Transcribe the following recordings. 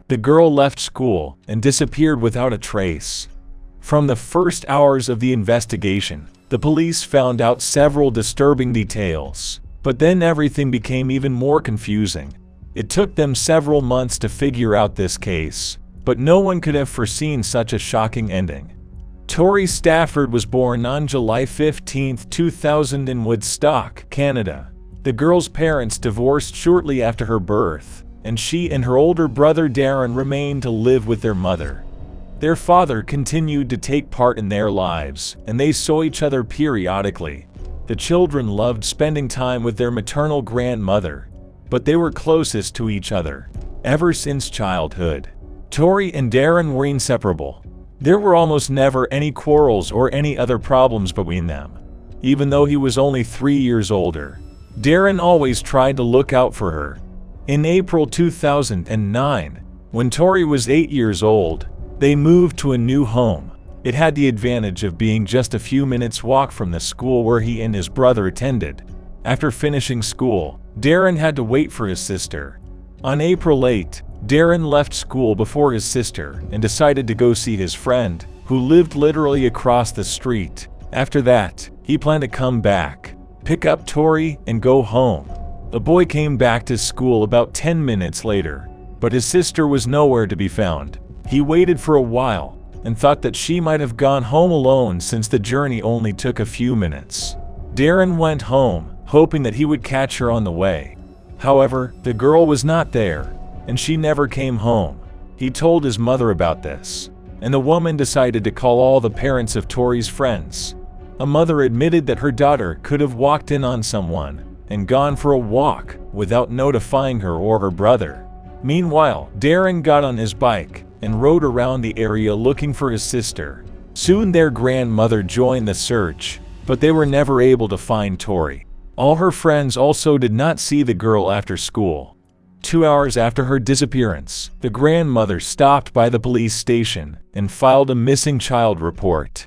The girl left school and disappeared without a trace. From the first hours of the investigation, the police found out several disturbing details, but then everything became even more confusing. It took them several months to figure out this case, but no one could have foreseen such a shocking ending. Tori Stafford was born on July 15, 2000 in Woodstock, Canada. The girl's parents divorced shortly after her birth, and she and her older brother Darren remained to live with their mother. Their father continued to take part in their lives, and they saw each other periodically. The children loved spending time with their maternal grandmother, but they were closest to each other ever since childhood. Tori and Darren were inseparable. There were almost never any quarrels or any other problems between them. Even though he was only 3 years older, Darren always tried to look out for her. In April 2009, when Tori was 8 years old, they moved to a new home. It had the advantage of being just a few minutes' walk from the school where he and his brother attended. After finishing school, Darren had to wait for his sister. On April 8, Darren left school before his sister and decided to go see his friend, who lived literally across the street. After that, he planned to come back, pick up Tori, and go home. The boy came back to school about 10 minutes later, but his sister was nowhere to be found. He waited for a while and thought that she might have gone home alone since the journey only took a few minutes. Darren went home, hoping that he would catch her on the way. However, the girl was not there, and she never came home. He told his mother about this, and the woman decided to call all the parents of Tori's friends. A mother admitted that her daughter could have walked in on someone and gone for a walk without notifying her or her brother. Meanwhile, Darren got on his bike and rode around the area looking for his sister. Soon their grandmother joined the search, but they were never able to find Tori. All her friends also did not see the girl after school. 2 hours after her disappearance, the grandmother stopped by the police station and filed a missing child report.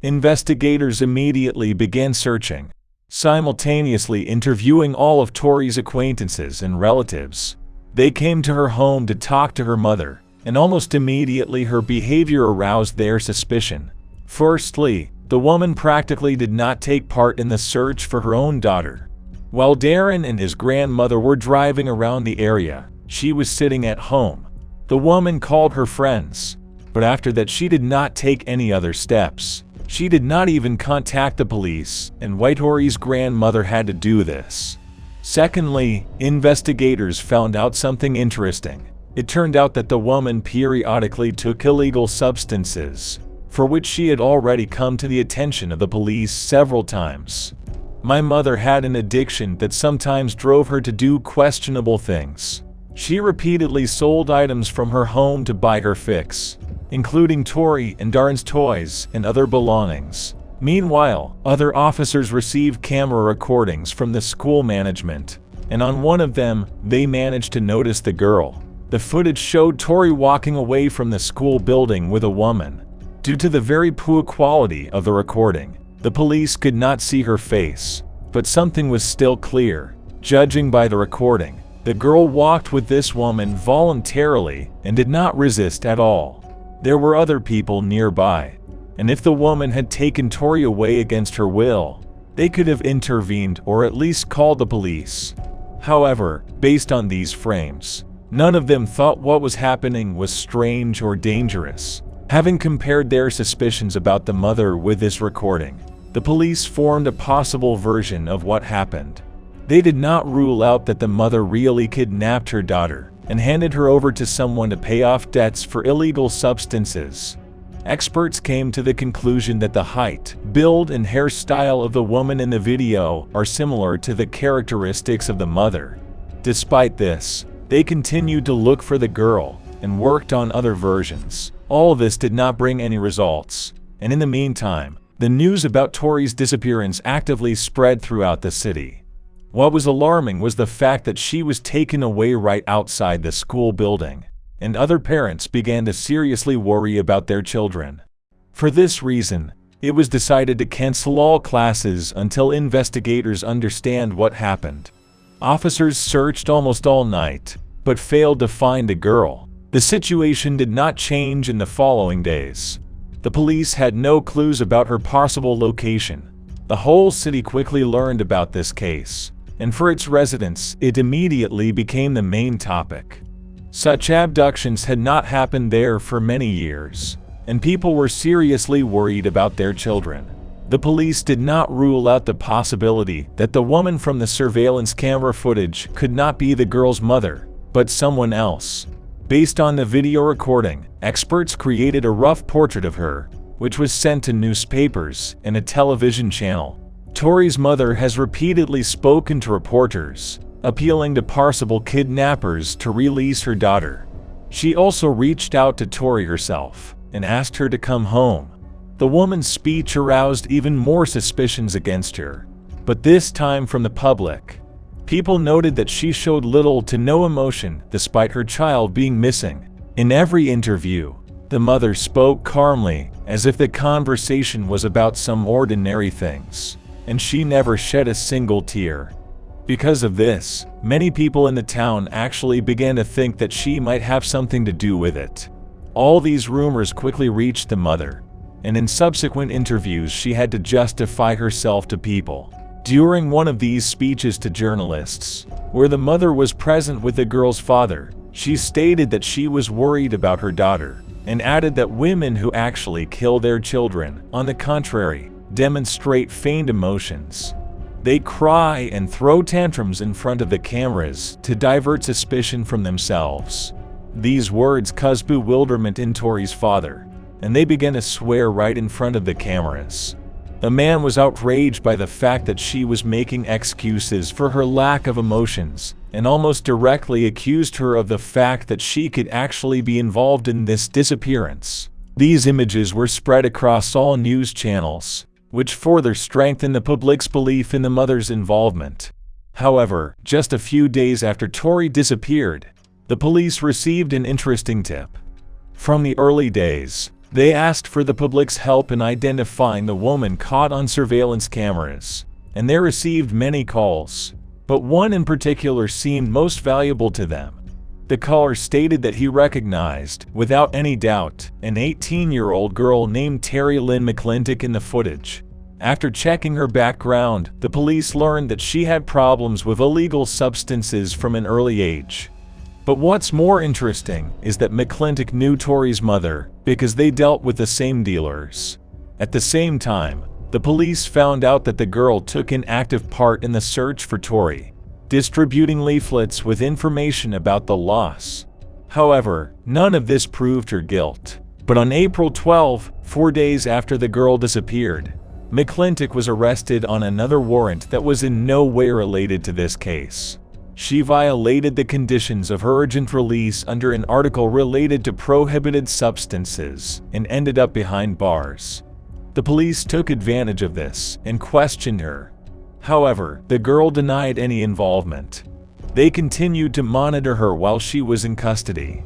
Investigators immediately began searching, simultaneously interviewing all of Tori's acquaintances and relatives. They came to her home to talk to her mother, and almost immediately her behavior aroused their suspicion. Firstly, the woman practically did not take part in the search for her own daughter. While Darren and his grandmother were driving around the area, she was sitting at home. The woman called her friends, but after that she did not take any other steps. She did not even contact the police, and Tori's grandmother had to do this. Secondly, investigators found out something interesting. It turned out that the woman periodically took illegal substances, for which she had already come to the attention of the police several times. My mother had an addiction that sometimes drove her to do questionable things. She repeatedly sold items from her home to buy her fix, including Tori and Darren's toys and other belongings. Meanwhile, other officers received camera recordings from the school management, and on one of them, they managed to notice the girl. The footage showed Tori walking away from the school building with a woman. Due to the very poor quality of the recording, the police could not see her face, but something was still clear. Judging by the recording, the girl walked with this woman voluntarily and did not resist at all. There were other people nearby, and if the woman had taken Tori away against her will, they could have intervened or at least called the police. However, based on these frames, none of them thought what was happening was strange or dangerous. Having compared their suspicions about the mother with this recording, the police formed a possible version of what happened. They did not rule out that the mother really kidnapped her daughter and handed her over to someone to pay off debts for illegal substances. Experts came to the conclusion that the height, build, and hairstyle of the woman in the video are similar to the characteristics of the mother. Despite this, they continued to look for the girl and worked on other versions. All of this did not bring any results, and in the meantime, the news about Tori's disappearance actively spread throughout the city. What was alarming was the fact that she was taken away right outside the school building, and other parents began to seriously worry about their children. For this reason, it was decided to cancel all classes until investigators understand what happened. Officers searched almost all night, but failed to find the girl. The situation did not change in the following days. The police had no clues about her possible location. The whole city quickly learned about this case, and for its residents, it immediately became the main topic. Such abductions had not happened there for many years, and people were seriously worried about their children. The police did not rule out the possibility that the woman from the surveillance camera footage could not be the girl's mother, but someone else. Based on the video recording, experts created a rough portrait of her, which was sent to newspapers and a television channel. Tori's mother has repeatedly spoken to reporters, appealing to possible kidnappers to release her daughter. She also reached out to Tori herself and asked her to come home. The woman's speech aroused even more suspicions against her, but this time from the public. People noted that she showed little to no emotion despite her child being missing. In every interview, the mother spoke calmly, as if the conversation was about some ordinary things, and she never shed a single tear. Because of this, many people in the town actually began to think that she might have something to do with it. All these rumors quickly reached the mother, and in subsequent interviews she had to justify herself to people. During one of these speeches to journalists, where the mother was present with the girl's father, she stated that she was worried about her daughter, and added that women who actually kill their children, on the contrary, demonstrate feigned emotions. They cry and throw tantrums in front of the cameras to divert suspicion from themselves. These words caused bewilderment in Tori's father, and they began to swear right in front of the cameras. The man was outraged by the fact that she was making excuses for her lack of emotions, and almost directly accused her of the fact that she could actually be involved in this disappearance. These images were spread across all news channels, which further strengthened the public's belief in the mother's involvement. However, just a few days after Tori disappeared, the police received an interesting tip. From the early days, they asked for the public's help in identifying the woman caught on surveillance cameras, and they received many calls, but one in particular seemed most valuable to them. The caller stated that he recognized, without any doubt, an 18-year-old girl named Terry Lynn McClintock in the footage. After checking her background, the police learned that she had problems with illegal substances from an early age. But what's more interesting is that McClintock knew Tori's mother because they dealt with the same dealers. At the same time, the police found out that the girl took an active part in the search for Tori, distributing leaflets with information about the loss. However, none of this proved her guilt. But on April 12, 4 days after the girl disappeared, McClintock was arrested on another warrant that was in no way related to this case. She violated the conditions of her urgent release under an article related to prohibited substances and ended up behind bars. The police took advantage of this and questioned her. However, the girl denied any involvement. They continued to monitor her while she was in custody.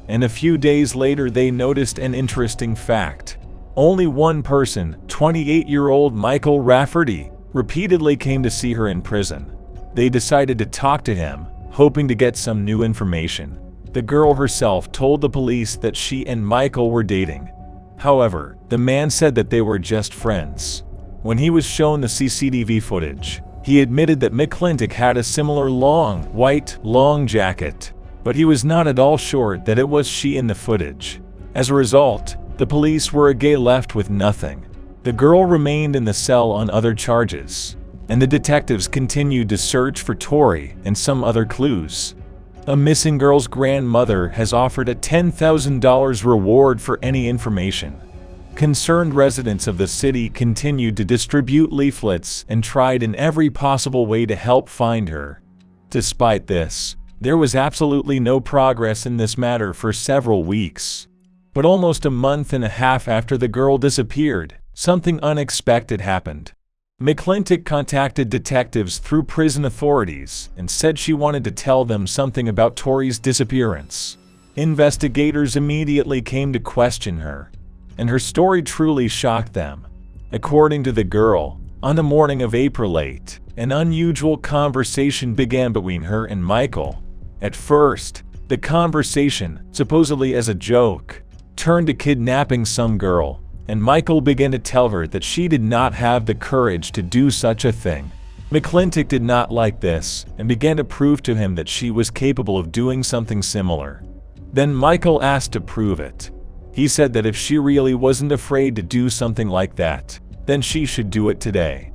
And a few days later they noticed an interesting fact. Only one person, 28-year-old Michael Rafferty, repeatedly came to see her in prison. They decided to talk to him, hoping to get some new information. The girl herself told the police that she and Michael were dating. However, the man said that they were just friends. When he was shown the CCTV footage, he admitted that McClintock had a similar white jacket, but he was not at all sure that it was she in the footage. As a result, the police were again left with nothing. The girl remained in the cell on other charges, and the detectives continued to search for Tori and some other clues. A missing girl's grandmother has offered a $10,000 reward for any information. Concerned residents of the city continued to distribute leaflets and tried in every possible way to help find her. Despite this, there was absolutely no progress in this matter for several weeks. But almost a month and a half after the girl disappeared, something unexpected happened. McClintock contacted detectives through prison authorities and said she wanted to tell them something about Tori's disappearance. Investigators immediately came to question her, and her story truly shocked them. According to the girl, on the morning of April 8, an unusual conversation began between her and Michael. At first, The conversation, supposedly as a joke, turned to kidnapping some girl, and Michael began to tell her that she did not have the courage to do such a thing. McClintock did not like this and began to prove to him that she was capable of doing something similar. Then Michael asked to prove it. He said that if she really wasn't afraid to do something like that, then she should do it today.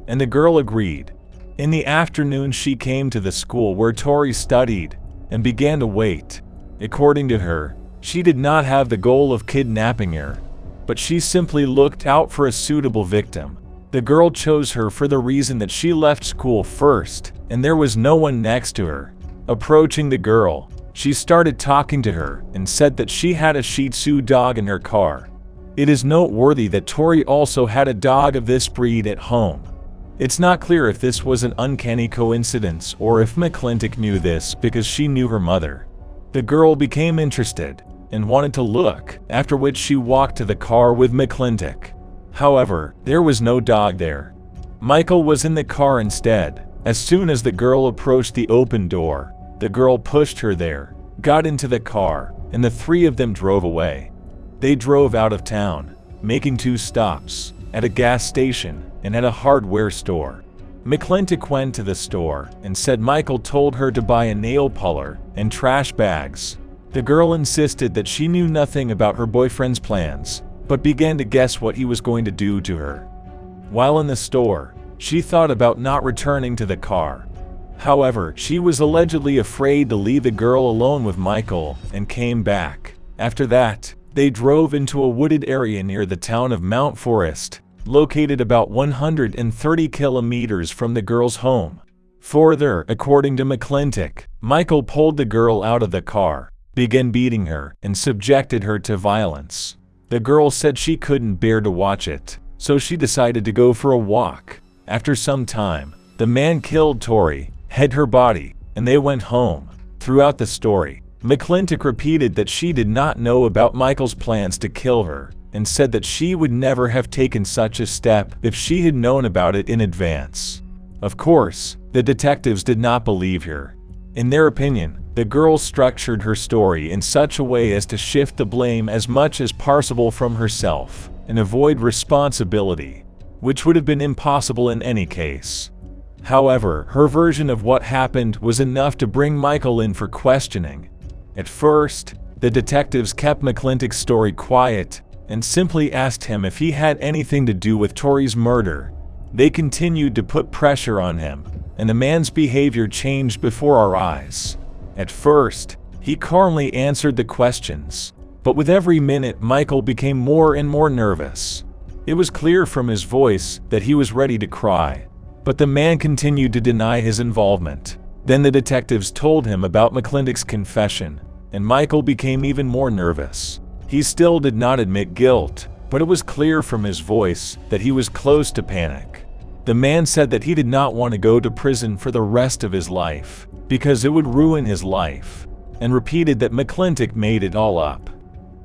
And the girl agreed. In the afternoon, she came to the school where Tori studied and began to wait. According to her, she did not have the goal of kidnapping her, but she simply looked out for a suitable victim. The girl chose her for the reason that she left school first, and there was no one next to her. Approaching the girl, she started talking to her and said that she had a Shih Tzu dog in her car. It is noteworthy that Tori also had a dog of this breed at home. It's not clear if this was an uncanny coincidence or if McClintock knew this because she knew her mother. The girl became interested and wanted to look, after which she walked to the car with McClintock. However, there was no dog there. Michael was in the car instead. As soon as the girl approached the open door, the girl pushed her there, got into the car, and the three of them drove away. They drove out of town, making 2 stops, at a gas station and at a hardware store. McClintock went to the store and said Michael told her to buy a nail puller and trash bags. The girl insisted that she knew nothing about her boyfriend's plans, but began to guess what he was going to do to her. While in the store, she thought about not returning to the car. However, she was allegedly afraid to leave the girl alone with Michael and came back. After that, they drove into a wooded area near the town of Mount Forest, located about 130 kilometers from the girl's home. Further, according to McClintock, Michael pulled the girl out of the car, began beating her, and subjected her to violence. The girl said she couldn't bear to watch it, so she decided to go for a walk. After some time, the man killed Tori, hid her body, and they went home. Throughout the story, McClintock repeated that she did not know about Michael's plans to kill her, and said that she would never have taken such a step if she had known about it in advance. Of course, the detectives did not believe her. In their opinion, the girl structured her story in such a way as to shift the blame as much as possible from herself and avoid responsibility, which would have been impossible in any case. However, her version of what happened was enough to bring Michael in for questioning. At first, the detectives kept McClintock's story quiet and simply asked him if he had anything to do with Tori's murder. They continued to put pressure on him, and the man's behavior changed before our eyes. At first, he calmly answered the questions, but with every minute Michael became more and more nervous. It was clear from his voice that he was ready to cry, but the man continued to deny his involvement. Then the detectives told him about McClintock's confession, and Michael became even more nervous. He still did not admit guilt, but it was clear from his voice that he was close to panic. The man said that he did not want to go to prison for the rest of his life, because it would ruin his life, and repeated that McClintock made it all up.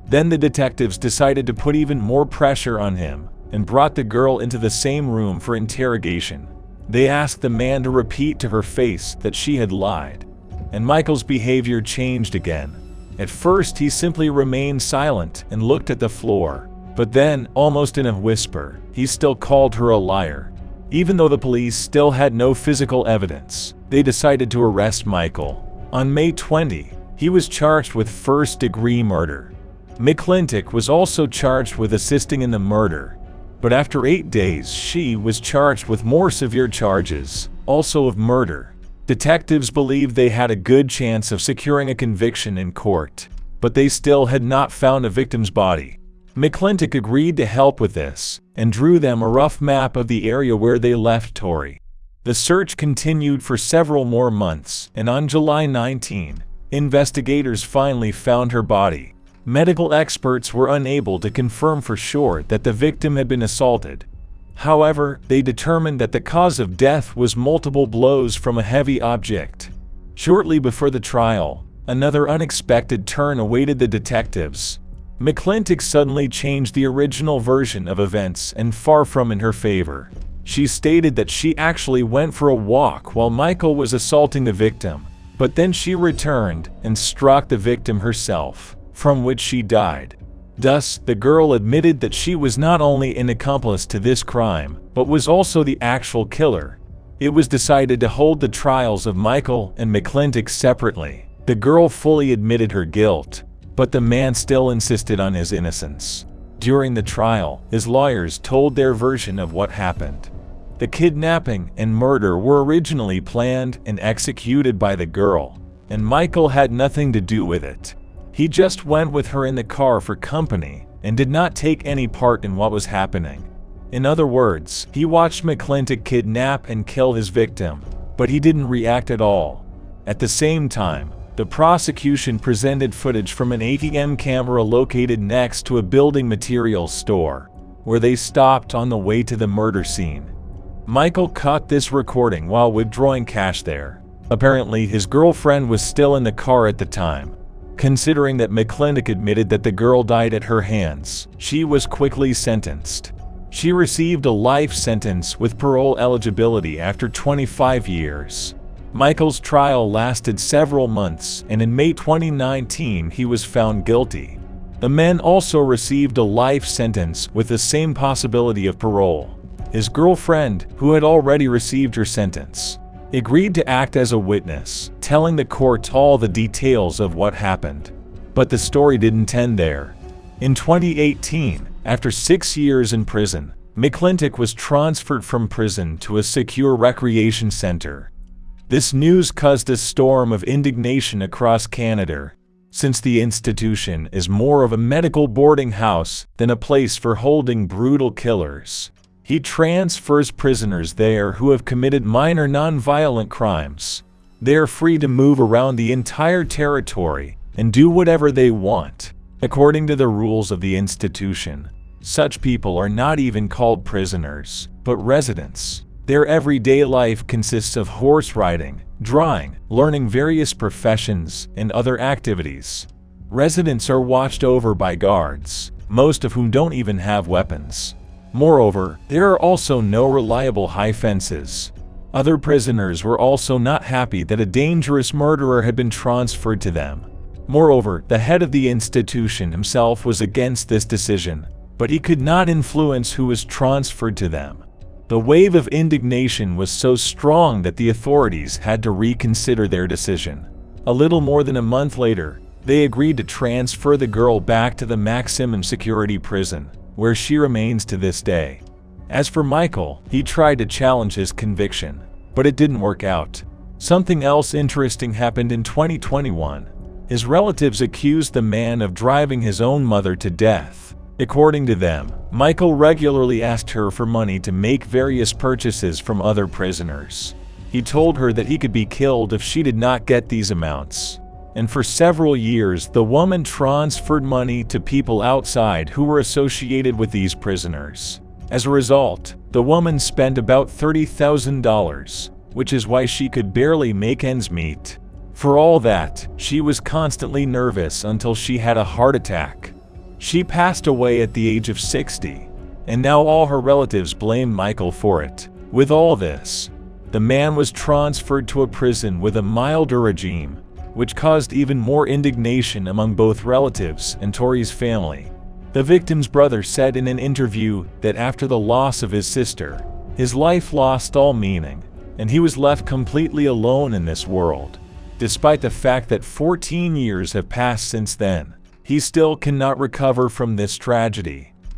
Then the detectives decided to put even more pressure on him, and brought the girl into the same room for interrogation. They asked the man to repeat to her face that she had lied, and Michael's behavior changed again. At first, he simply remained silent and looked at the floor, but then, almost in a whisper, he still called her a liar. Even though the police still had no physical evidence, they decided to arrest Michael. On May 20, he was charged with first-degree murder. McClintock was also charged with assisting in the murder, but after 8 days she was charged with more severe charges, also of murder. Detectives believed they had a good chance of securing a conviction in court, but they still had not found a victim's body. McClintock agreed to help with this, and drew them a rough map of the area where they left Tori. The search continued for several more months, and on July 19, investigators finally found her body. Medical experts were unable to confirm for sure that the victim had been assaulted. However, they determined that the cause of death was multiple blows from a heavy object. Shortly before the trial, another unexpected turn awaited the detectives. McClintock suddenly changed the original version of events, and far from in her favor. She stated that she actually went for a walk while Michael was assaulting the victim, But then she returned and struck the victim herself, from which she died. Thus, the girl admitted that she was not only an accomplice to this crime, but was also the actual killer. It was decided to hold the trials of Michael and McClintock separately. The girl fully admitted her guilt, but the man still insisted on his innocence. During the trial, his lawyers told their version of what happened. The kidnapping and murder were originally planned and executed by the girl, and Michael had nothing to do with it. He just went with her in the car for company and did not take any part in what was happening. In other words, he watched McClintock kidnap and kill his victim, but he didn't react at all. At the same time, the prosecution presented footage from an ATM camera located next to a building materials store, where they stopped on the way to the murder scene. Michael caught this recording while withdrawing cash there. Apparently, his girlfriend was still in the car at the time. Considering that McClintock admitted that the girl died at her hands, she was quickly sentenced. She received a life sentence with parole eligibility after 25 years. Michael's trial lasted several months, and in May 2019 he was found guilty. The men also received a life sentence with the same possibility of parole. His girlfriend, who had already received her sentence, agreed to act as a witness, telling the court all the details of what happened. But the story didn't end there. In 2018, after 6 years in prison, McClintock was transferred from prison to a secure recreation center. This news caused a storm of indignation across Canada, since the institution is more of a medical boarding house than a place for holding brutal killers. He transfers prisoners there who have committed minor non-violent crimes. They are free to move around the entire territory and do whatever they want, according to the rules of the institution. Such people are not even called prisoners, but residents. Their everyday life consists of horse riding, drawing, learning various professions, and other activities. Residents are watched over by guards, most of whom don't even have weapons. Moreover, there are also no reliable high fences. Other prisoners were also not happy that a dangerous murderer had been transferred to them. Moreover, the head of the institution himself was against this decision, but he could not influence who was transferred to them. The wave of indignation was so strong that the authorities had to reconsider their decision. A little more than a month later, they agreed to transfer the girl back to the maximum security prison, where she remains to this day. As for Michael, he tried to challenge his conviction, but it didn't work out. Something else interesting happened in 2021. His relatives accused the man of driving his own mother to death. According to them, Michael regularly asked her for money to make various purchases from other prisoners. He told her that he could be killed if she did not get these amounts. And for several years, the woman transferred money to people outside who were associated with these prisoners. As a result, the woman spent about $30,000, which is why she could barely make ends meet. For all that, she was constantly nervous until she had a heart attack. She passed away at the age of 60, and now all her relatives blame Michael for it. With all this, the man was transferred to a prison with a milder regime, which caused even more indignation among both relatives and Tori's family. The victim's brother said in an interview that after the loss of his sister, his life lost all meaning, and he was left completely alone in this world. Despite the fact that 14 years have passed since then, he still cannot recover from this tragedy.